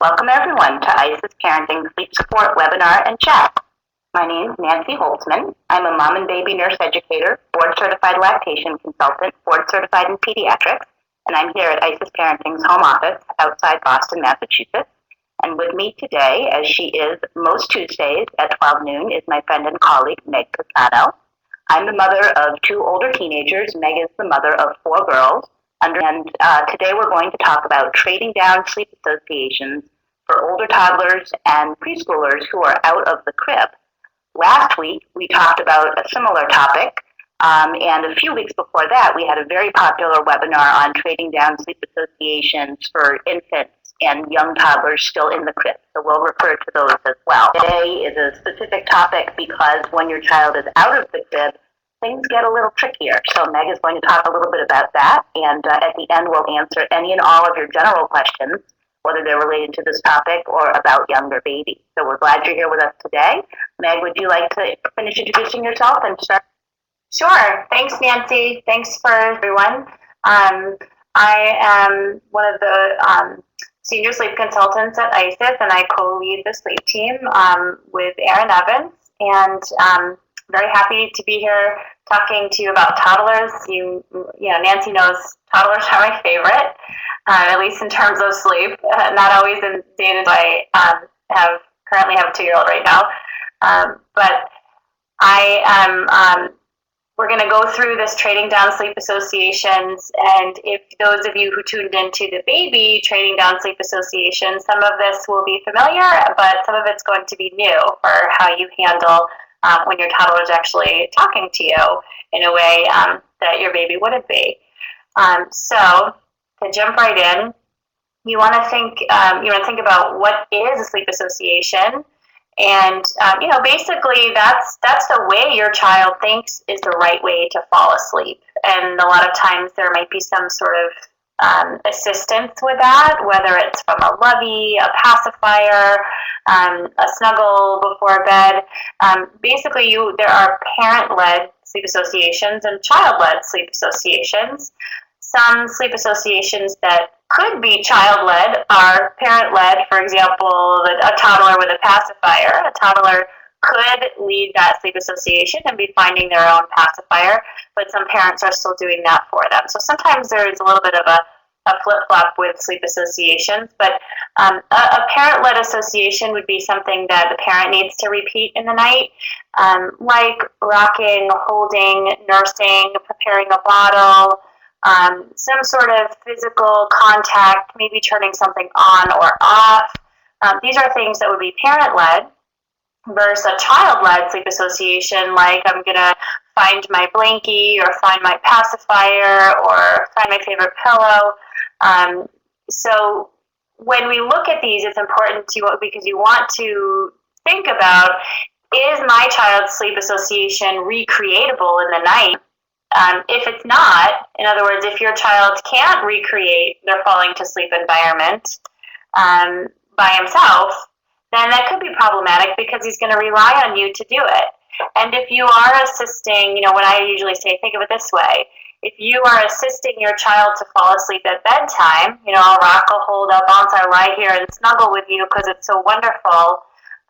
Welcome everyone to IsisParenting Sleep Support Webinar and Chat. My name is Nancy Holtzman. I'm a mom and baby nurse educator, board certified lactation consultant, board certified in pediatrics, and I'm here at IsisParenting's home office outside Boston, Massachusetts. And with me today, as she is most Tuesdays at 12 noon, is my friend and colleague, Meg Casado. I'm the mother of two older teenagers. Meg is the mother of four girls. And today we're going to talk about trading down sleep associations for older toddlers and preschoolers who are out of the crib. Last week, we talked about a similar topic, and a few weeks before that, we had a very popular webinar on trading down sleep associations for infants and young toddlers still in the crib. So we'll refer to those as well. Today is a specific topic because when your child is out of the crib, things get a little trickier. So Meg is going to talk a little bit about that, and at the end we'll answer any and all of your general questions, whether they're related to this topic or about younger babies. So we're glad you're here with us today. Meg, would you like to finish introducing yourself and start? Sure. Thanks, Nancy. Thanks for everyone. I am one of the senior sleep consultants at ISIS, and I co-lead the sleep team with Erin Evans. And very happy to be here talking to you about toddlers. Nancy knows toddlers are my favorite, at least in terms of sleep. Not always in day-to-day. I currently have a 2-year-old right now, but I am. We're going to go through this trading down sleep associations, and if those of you who tuned into the baby trading down sleep associations, some of this will be familiar, but some of it's going to be new for how you handle when your toddler is actually talking to you in a way that your baby wouldn't be. So to jump right in, you want to think about what is a sleep association. And, basically that's the way your child thinks is the right way to fall asleep. And a lot of times there might be some sort of assistance with that, whether it's from a lovey, a pacifier, a snuggle before bed. Basically, there are parent-led sleep associations and child-led sleep associations. Some sleep associations that could be child-led are parent-led. For example, a toddler with a pacifier. A toddler could lead that sleep association and be finding their own pacifier, but some parents are still doing that for them. So sometimes there's a little bit of a flip-flop with sleep associations, but a parent-led association would be something that the parent needs to repeat in the night, like rocking, holding, nursing, preparing a bottle, some sort of physical contact, maybe turning something on or off. These are things that would be parent-led versus a child-led sleep association, like I'm going to find my blankie or find my pacifier or find my favorite pillow. So when we look at these, it's important because you want to think about, is my child's sleep association recreatable in the night? If it's not, in other words, if your child can't recreate their falling to sleep environment by himself, then that could be problematic because he's going to rely on you to do it. And if you are assisting, what I usually say, think of it this way. If you are assisting your child to fall asleep at bedtime, I'll rock, I'll hold, I'll bounce, I'll lie here and snuggle with you because it's so wonderful,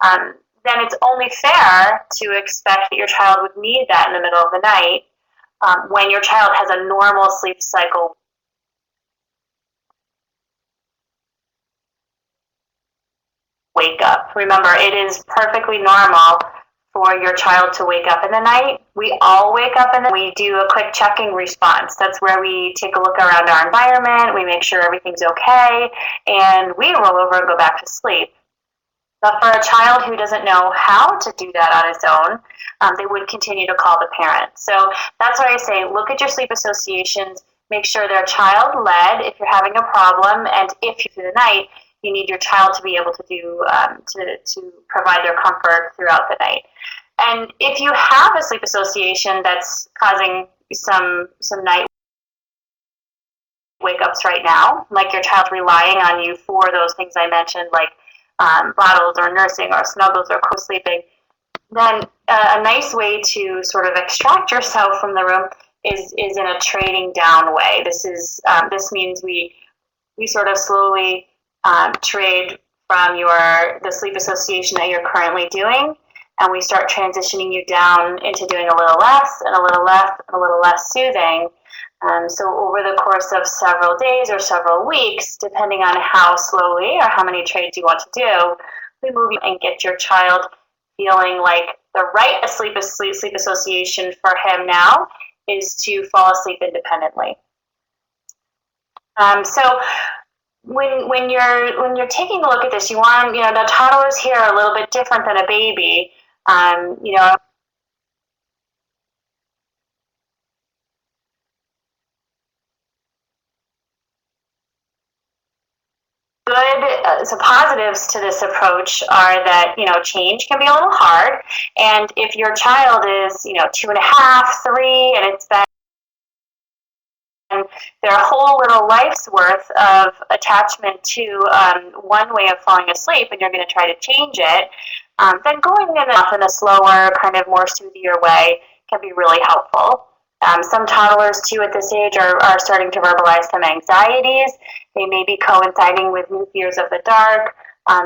then it's only fair to expect that your child would need that in the middle of the night. When your child has a normal sleep cycle. Wake up. Remember, it is perfectly normal for your child to wake up in the night. We all wake up and we do a quick checking response. That's where we take a look around our environment, we make sure everything's okay, and we roll over and go back to sleep. But for a child who doesn't know how to do that on his own, they would continue to call the parent. So that's why I say, look at your sleep associations, make sure they're child-led if you're having a problem, and if through the night, you need your child to be able to do to provide their comfort throughout the night. And if you have a sleep association that's causing some night wake-ups right now, like your child's relying on you for those things I mentioned, like bottles or nursing or snuggles or co-sleeping, then a nice way to sort of extract yourself from the room is in a trading down way. This means we sort of slowly trade from the sleep association that you're currently doing, and we start transitioning you down into doing a little less and a little less and a little less soothing. So over the course of several days or several weeks, depending on how slowly or how many trades you want to do, we move you and get your child feeling like the right sleep association for him now is to fall asleep independently. So when you're taking a look at this, you want, the toddlers here are a little bit different than a baby. So positives to this approach are that, change can be a little hard. And if your child is, 2.5, 3, and it's been their whole little life's worth of attachment to one way of falling asleep, and you're going to try to change it, then going in a slower, kind of more soothier way can be really helpful. Some toddlers, too, at this age are starting to verbalize some anxieties. They may be coinciding with new fears of the dark,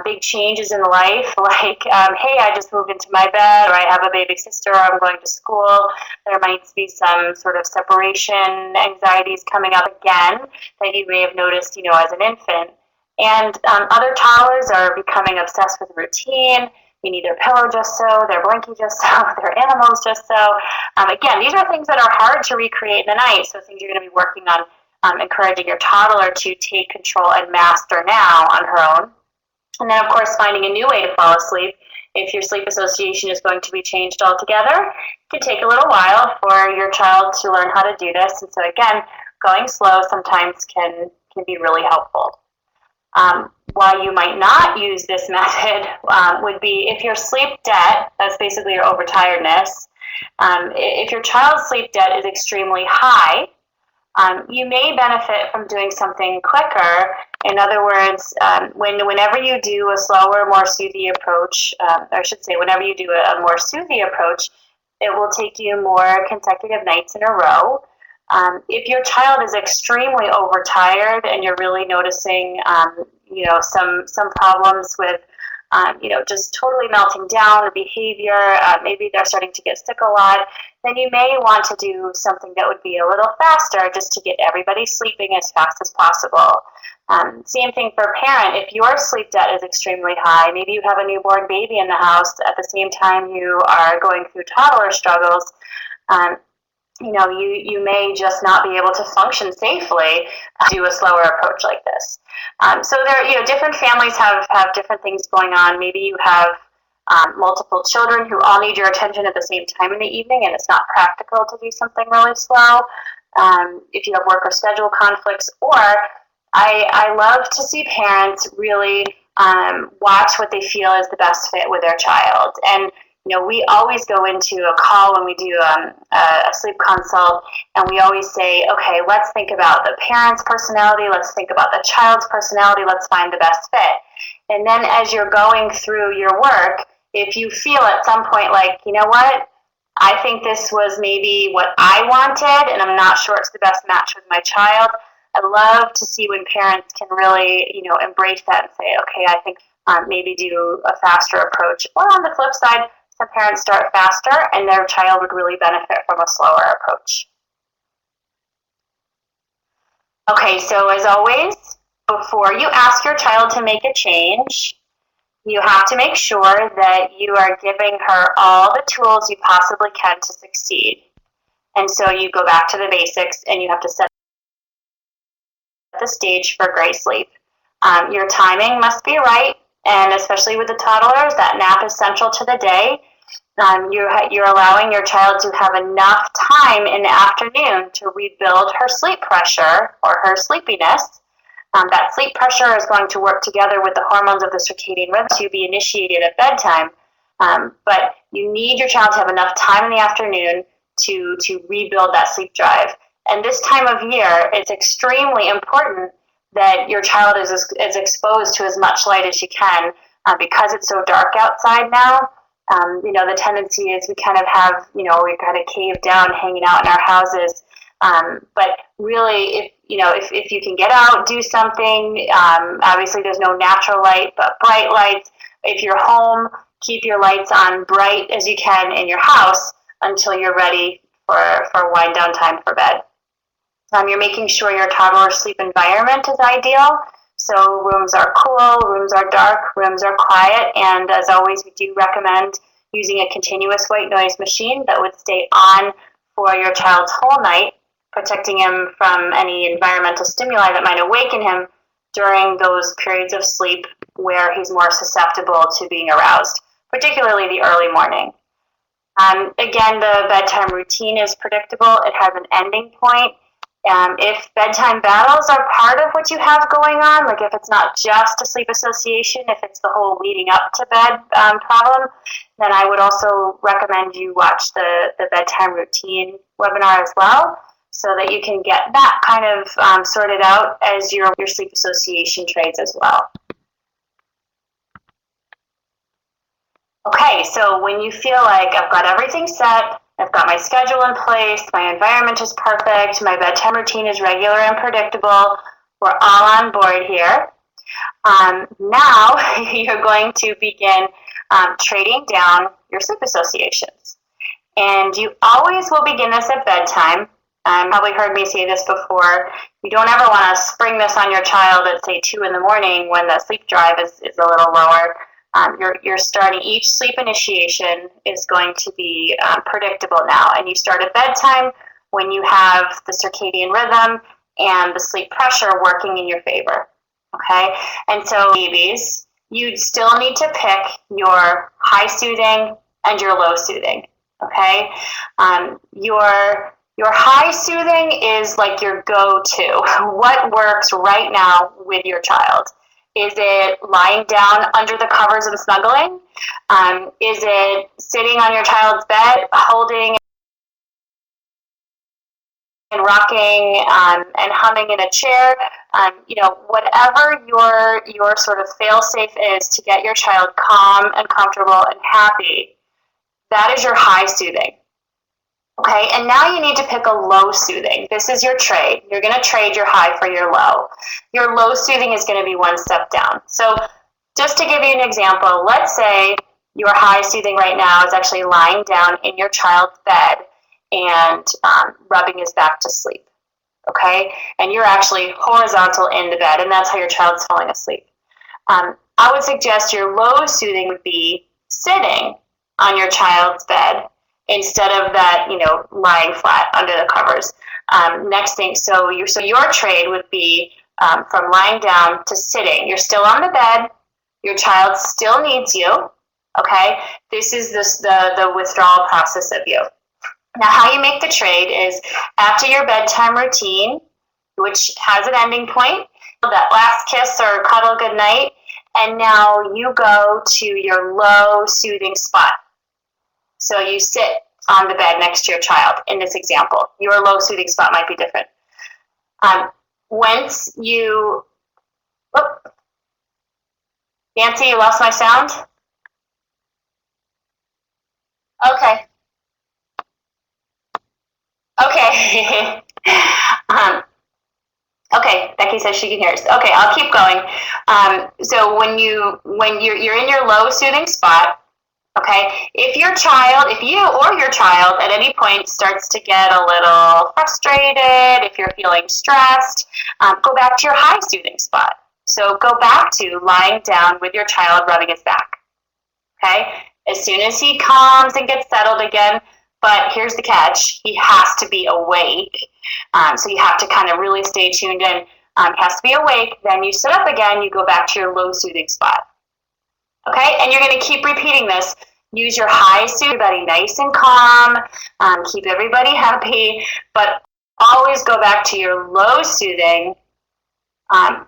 big changes in life, like, hey, I just moved into my bed, or I have a baby sister, or I'm going to school. There might be some sort of separation anxieties coming up again that you may have noticed, as an infant. And other toddlers are becoming obsessed with routine. They need their pillow just so, their blankie just so, their animals just so. Again, these are things that are hard to recreate in the night, so things you're going to be working on, encouraging your toddler to take control and master now on her own. And then, of course, finding a new way to fall asleep. If your sleep association is going to be changed altogether, it can take a little while for your child to learn how to do this. And so, again, going slow sometimes can be really helpful. Why you might not use this method would be if your sleep debt, that's basically your overtiredness, if your child's sleep debt is extremely high, you may benefit from doing something quicker. In other words, whenever you do a slower, more soothy approach, or I should say, whenever you do a more soothy approach, it will take you more consecutive nights in a row. If your child is extremely overtired and you're really noticing, some problems with, just totally melting down the behavior, maybe they're starting to get sick a lot, then you may want to do something that would be a little faster just to get everybody sleeping as fast as possible. Same thing for parent. If your sleep debt is extremely high, maybe you have a newborn baby in the house at the same time you are going through toddler struggles, you may just not be able to function safely do a slower approach like this. So there, different families have different things going on. Maybe you have multiple children who all need your attention at the same time in the evening, and it's not practical to do something really slow. If you have work or schedule conflicts, or I love to see parents really watch what they feel is the best fit with their child. And we always go into a call when we do a sleep consult, and we always say, okay, let's think about the parent's personality, let's think about the child's personality, let's find the best fit. And then as you're going through your work, if you feel at some point like, you know what, I think this was maybe what I wanted, and I'm not sure it's the best match with my child, I love to see when parents can really, embrace that and say, okay, I think maybe do a faster approach. Or on the flip side, some parents start faster and their child would really benefit from a slower approach. Okay, so as always, before you ask your child to make a change, you have to make sure that you are giving her all the tools you possibly can to succeed. And so you go back to the basics and you have to set the stage for great sleep. Your timing must be right. And especially with the toddlers, that nap is central to the day. You're allowing your child to have enough time in the afternoon to rebuild her sleep pressure or her sleepiness. That sleep pressure is going to work together with the hormones of the circadian rhythm to be initiated at bedtime. But you need your child to have enough time in the afternoon to rebuild that sleep drive. And this time of year, it's extremely important that your child is exposed to as much light as you can because it's so dark outside now. The tendency is we kind of have, we kind of cave down hanging out in our houses. But really, if you can get out, do something. Obviously, there's no natural light, but bright lights. If you're home, keep your lights on bright as you can in your house until you're ready for wind down time for bed. You're making sure your toddler's sleep environment is ideal. So rooms are cool, rooms are dark, rooms are quiet, and as always, we do recommend using a continuous white noise machine that would stay on for your child's whole night, protecting him from any environmental stimuli that might awaken him during those periods of sleep where he's more susceptible to being aroused, particularly the early morning. Again, the bedtime routine is predictable. It has an ending point. If bedtime battles are part of what you have going on, like if it's not just a sleep association, if it's the whole leading up to bed problem, then I would also recommend you watch the bedtime routine webinar as well, so that you can get that kind of sorted out as your sleep association trades as well. Okay, so when you feel like I've got everything set, I've got my schedule in place, my environment is perfect, my bedtime routine is regular and predictable, we're all on board here. Now you're going to begin trading down your sleep associations. And you always will begin this at bedtime. Probably heard me say this before. You don't ever want to spring this on your child at, say, 2 in the morning when the sleep drive is a little lower. You're starting each sleep initiation is going to be predictable now, and you start at bedtime when you have the circadian rhythm and the sleep pressure working in your favor. Okay, and so babies, you'd still need to pick your high soothing and your low soothing. Okay, your high soothing is like your go-to. What works right now with your child? Is it lying down under the covers and snuggling? Is it sitting on your child's bed, holding and rocking and humming in a chair? Whatever your sort of fail-safe is to get your child calm and comfortable and happy, that is your high soothing. Okay, and now you need to pick a low soothing. This is your trade. You're going to trade your high for your low. Your low soothing is going to be one step down. So just to give you an example, let's say your high soothing right now is actually lying down in your child's bed and rubbing his back to sleep. Okay, and you're actually horizontal in the bed, and that's how your child's falling asleep. I would suggest your low soothing would be sitting on your child's bed instead of that, lying flat under the covers. Next thing, so your trade would be from lying down to sitting. You're still on the bed. Your child still needs you. Okay, this is the withdrawal process of you. Now, how you make the trade is after your bedtime routine, which has an ending point, that last kiss or cuddle goodnight, and now you go to your low soothing spot. So you sit on the bed next to your child in this example. Your low soothing spot might be different. Once you, Nancy, you lost my sound? Okay. Okay. Okay, Becky says she can hear us. Okay, I'll keep going. So when you're in your low soothing spot, okay, if you or your child at any point starts to get a little frustrated, if you're feeling stressed, go back to your high soothing spot. So go back to lying down with your child rubbing his back. Okay, as soon as he calms and gets settled again, but here's the catch, he has to be awake. So you have to kind of really stay tuned in. He has to be awake, then you sit up again, you go back to your low soothing spot. Okay, and you're going to keep repeating this. Use your high soothing, everybody nice and calm, keep everybody happy, but always go back to your low soothing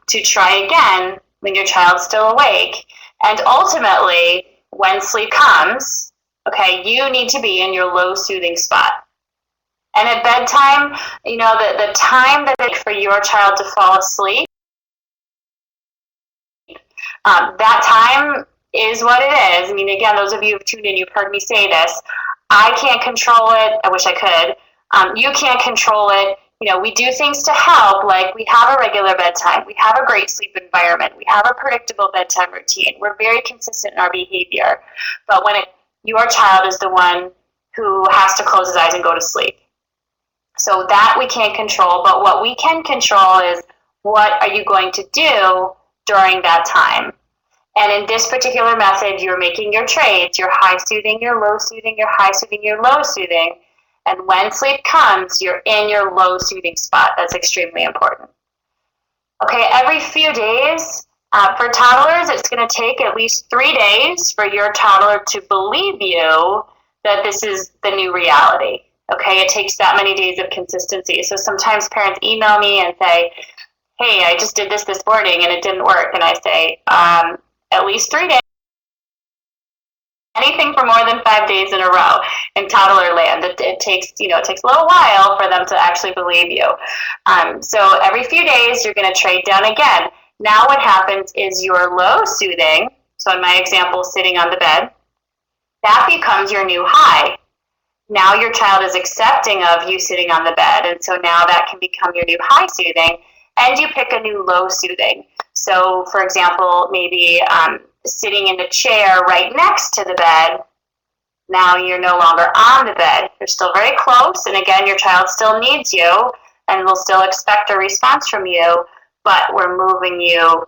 to try again when your child's still awake. And ultimately, when sleep comes, okay, you need to be in your low soothing spot. And at bedtime, the time that it takes for your child to fall asleep, that time is what it is. I mean, again, those of you who've tuned in, you've heard me say this. I can't control it. I wish I could. You can't control it. we do things to help, like we have a regular bedtime, we have a great sleep environment, we have a predictable bedtime routine, we're very consistent in our behavior. But when your child is the one who has to close his eyes and go to sleep. So that we can't control, but what we can control is what are you going to do during that time. And in this particular method, you're making your trades, your high soothing, your low soothing, your high soothing, your low soothing. And when sleep comes, you're in your low soothing spot. That's extremely important. Okay, every few days, for toddlers, it's going to take at least 3 days for your toddler to believe you that this is the new reality. Okay, it takes that many days of consistency. So sometimes parents email me and say, hey, I just did this morning and it didn't work. And I say, at least 3 days. Anything for more than 5 days in a row in toddler land, it takes a little while for them to actually believe you. So every few days, you're going to trade down again. Now what happens is your low soothing, so in my example, sitting on the bed, that becomes your new high. Now your child is accepting of you sitting on the bed, and so now that can become your new high soothing, and you pick a new low soothing. So, for example, maybe sitting in the chair right next to the bed, now you're no longer on the bed. You're still very close, and again, your child still needs you and will still expect a response from you, but we're moving you,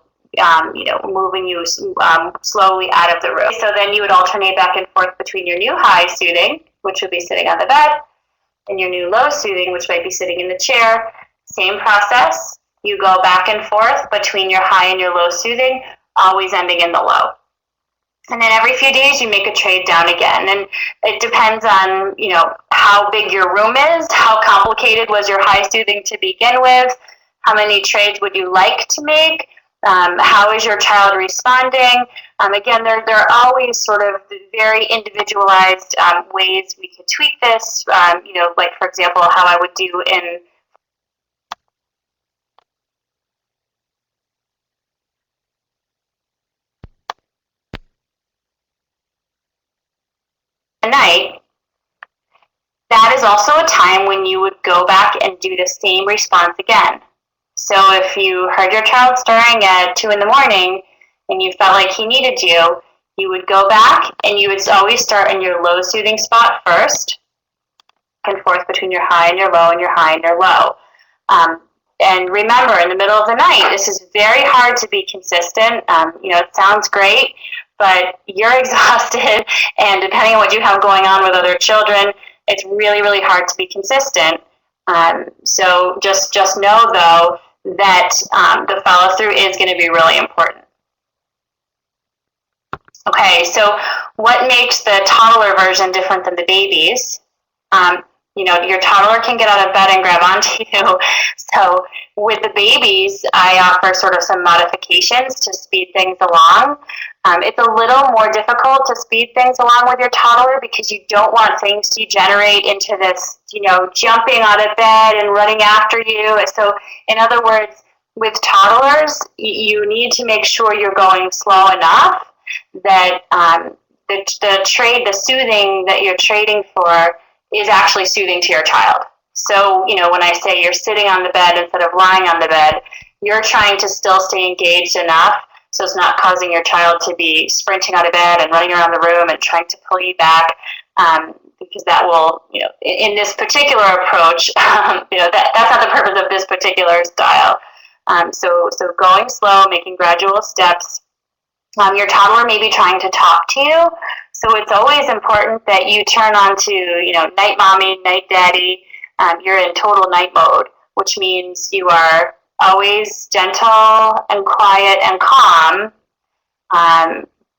slowly out of the room. So then you would alternate back and forth between your new high soothing, which would be sitting on the bed, and your new low soothing, which might be sitting in the chair. Same process. You go back and forth between your high and your low soothing, always ending in the low. And then every few days you make a trade down again. And it depends on, how big your room is, how complicated was your high soothing to begin with, how many trades would you like to make, how is your child responding. Again, there are always sort of very individualized ways we can tweak this, like, for example, how I would do in night. That is also a time when you would go back and do the same response again. So if you heard your child stirring at 2 in the morning and you felt like he needed you, you would go back and you would always start in your low soothing spot first, back and forth between your high and your low and your high and your low. And remember, in the middle of the night, this is very hard to be consistent. It sounds great, but you're exhausted, and depending on what you have going on with other children, it's really, really hard to be consistent. So just know, though, that the follow-through is going to be really important. Okay, so what makes the toddler version different than the babies? Your toddler can get out of bed and grab onto you. So with the babies, I offer sort of some modifications to speed things along. It's a little more difficult to speed things along with your toddler because you don't want things to degenerate into this, jumping out of bed and running after you. So in other words, with toddlers, you need to make sure you're going slow enough that the soothing that you're trading for is actually soothing to your child. So, when I say you're sitting on the bed instead of lying on the bed, you're trying to still stay engaged enough so it's not causing your child to be sprinting out of bed and running around the room and trying to pull you back, because that will, in this particular approach, that's not the purpose of this particular style. So going slow, making gradual steps. Your toddler may be trying to talk to you, so it's always important that you turn on to, night mommy, night daddy. You're in total night mode, which means you are always gentle and quiet and calm,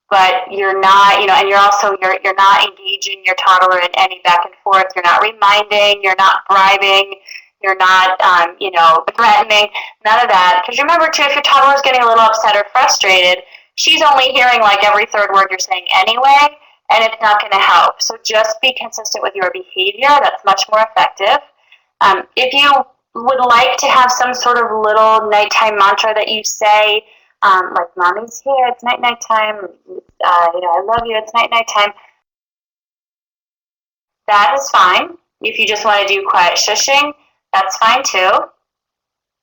but you're not, and you're also, you're not engaging your toddler in any back and forth. You're not reminding, you're not bribing, you're not, threatening, none of that. Because remember, too, if your toddler is getting a little upset or frustrated, she's only hearing like every third word you're saying anyway, and it's not going to help. So just be consistent with your behavior. That's much more effective. If you would like to have some sort of little nighttime mantra that you say, like mommy's here, it's nighttime, I love you, it's nighttime, that is fine. If you just want to do quiet shushing, that's fine too,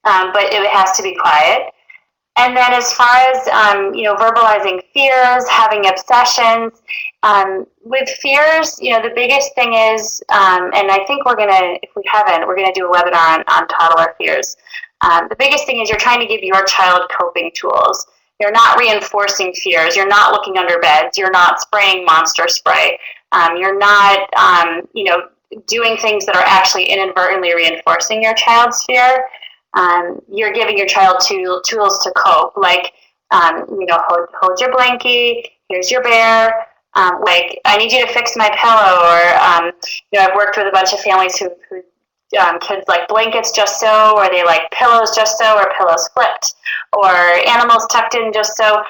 but it has to be quiet. And then as far as, verbalizing fears, having obsessions, with fears, the biggest thing is, and I think if we haven't, we're going to do a webinar on toddler fears. The biggest thing is you're trying to give your child coping tools. You're not reinforcing fears. You're not looking under beds. You're not spraying monster spray. You're not, doing things that are actually inadvertently reinforcing your child's fear. You're giving your child tools to cope, like, hold your blankie, here's your bear, like, I need you to fix my pillow, or, I've worked with a bunch of families who kids like blankets just so, or they like pillows just so, or pillows flipped, or animals tucked in just so.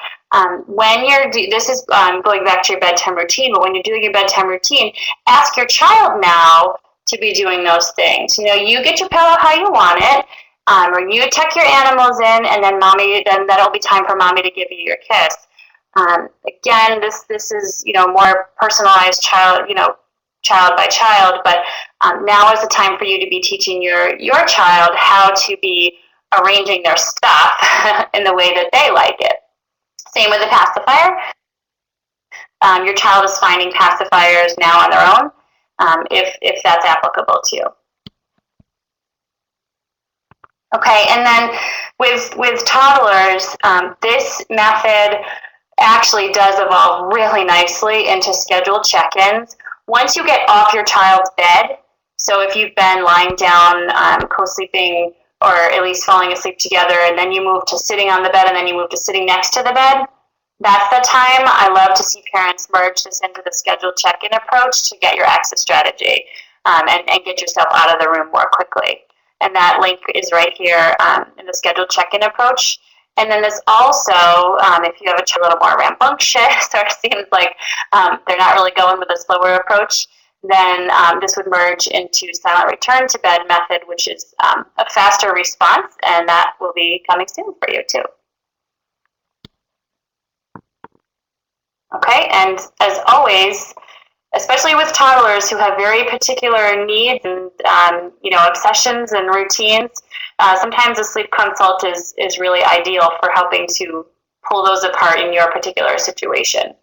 When this is going back to your bedtime routine, but when you're doing your bedtime routine, ask your child now to be doing those things. You get your pillow how you want it, or you tuck your animals in, and then that'll be time for mommy to give you your kiss. Again, this is more personalized child by child, but now is the time for you to be teaching your child how to be arranging their stuff in the way that they like it. Same with the pacifier. Your child is finding pacifiers now on their own, if that's applicable to you. Okay, and then with toddlers, this method actually does evolve really nicely into scheduled check-ins. Once you get off your child's bed, so if you've been lying down, co-sleeping, or at least falling asleep together, and then you move to sitting on the bed, and then you move to sitting next to the bed, that's the time I love to see parents merge this into the scheduled check-in approach to get your exit strategy, and get yourself out of the room more quickly. And that link is right here in the scheduled check-in approach. And then there's also, if you have a child a little more rambunctious or seems like they're not really going with a slower approach, then this would merge into silent return to bed method, which is a faster response, and that will be coming soon for you too. Okay, and as always, especially with toddlers who have very particular needs and obsessions and routines, sometimes a sleep consult is really ideal for helping to pull those apart in your particular situation.